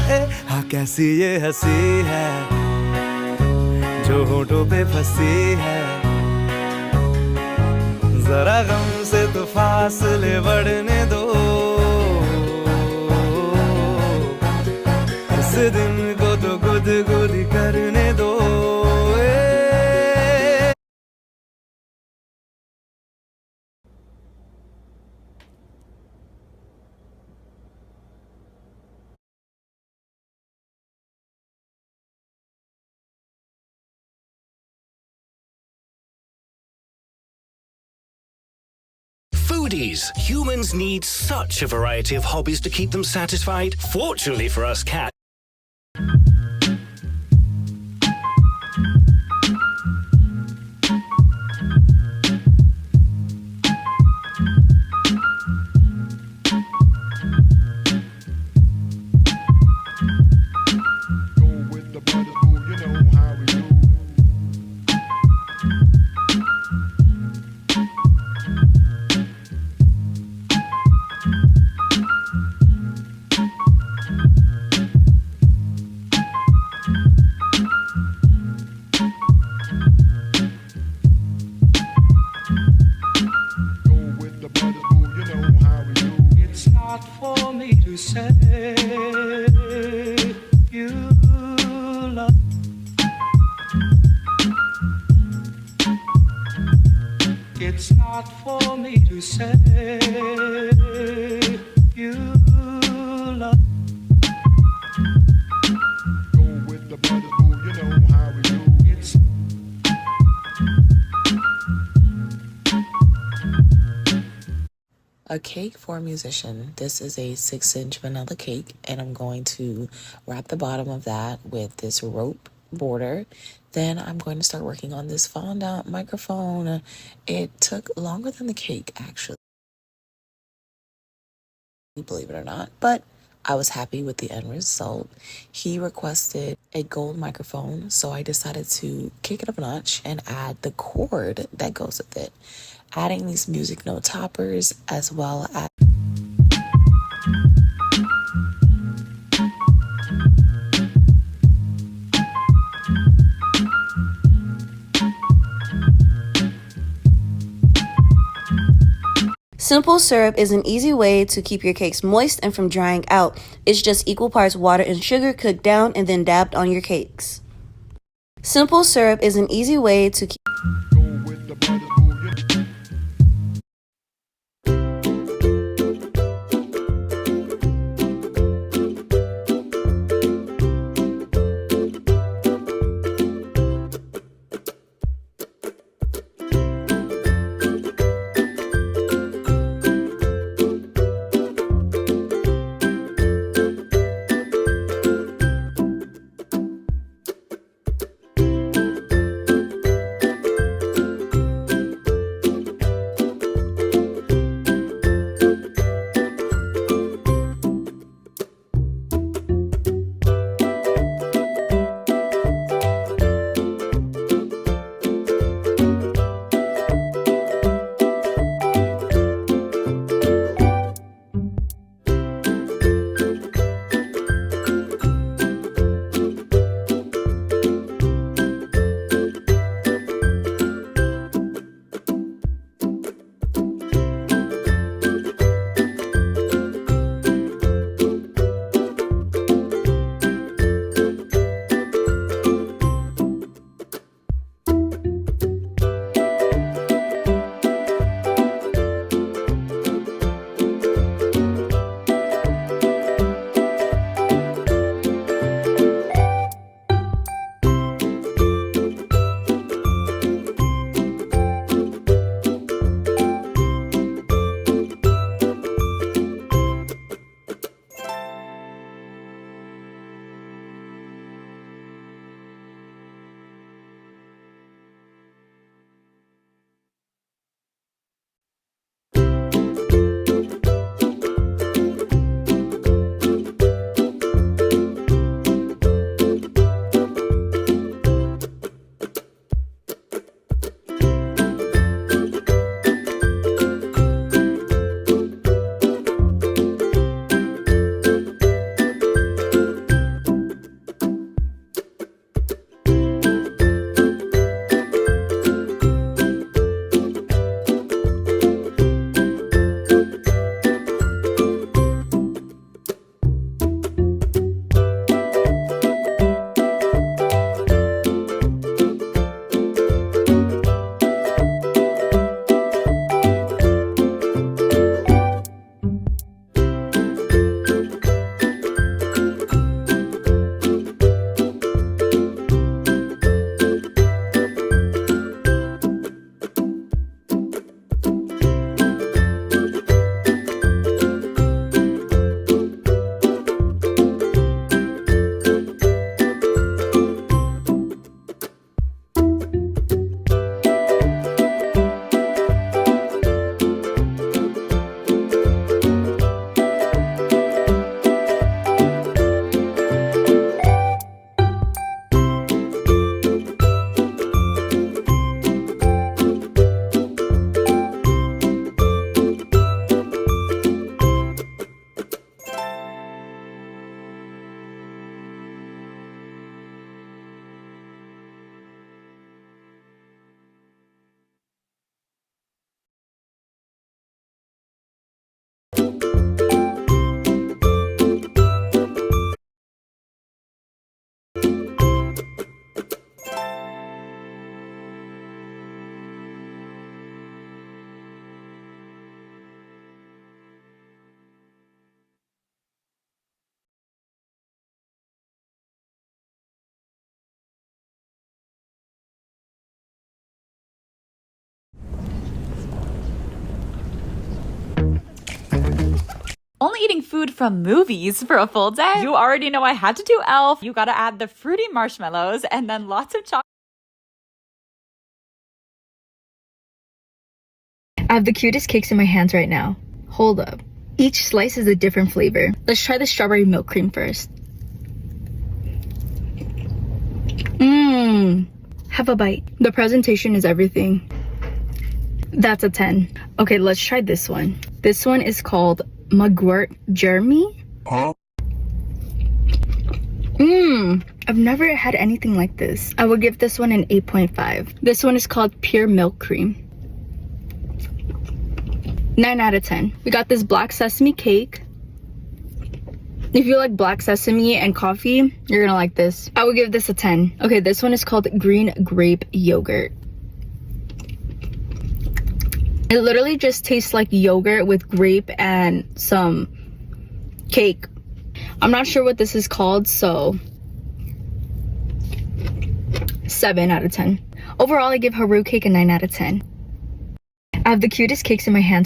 हाँ कैसी ये हंसी है जो होठों पे फंसी है, जरा गम से तो फासले बढ़ने दो, इस दिन को तो गुदगुदी करने दो। Foodies. Humans need such a variety of hobbies to keep them satisfied. Fortunately for us cats, for me to say you love. It's not for me to say you love. Go with the brothers, boo, you know how we do. It's a cake for a musician. This is a 6-inch vanilla cake, and I'm going to wrap the bottom of that with this rope border. Then I'm going to start working on this fondant microphone. It took longer than the cake, actually, believe it or not, but I was happy with the end result. He requested a gold microphone, so I decided to kick it up a notch and add the cord that goes with it, adding these music note toppers as well as Simple syrup is an easy way to keep your cakes moist and from drying out. It's just equal parts water and sugar cooked down and then dabbed on your cakes. Simple syrup is an easy way to keep Only eating food from movies for a full day? You already know I had to do Elf. You gotta add the fruity marshmallows and then lots of chocolate. I have the cutest cakes in my hands right now. Hold up. Each slice is a different flavor. Let's try the strawberry milk cream first. Have a bite. The presentation is everything. That's a 10. Okay, let's try this one. This one is called Mugwort Jeremy. I've never had anything like this. I would give this one an 8.5. This one is called Pure Milk Cream. 9 out of 10. We got this black sesame cake. If you like black sesame and coffee, you're gonna like this. I would give this a 10. Okay, this one is called Green Grape Yogurt. It literally just tastes like yogurt with grape and some cake. I'm not sure what this is called, so 7 out of 10. Overall, I give Haru cake a 9 out of 10. I have the cutest cakes in my hands right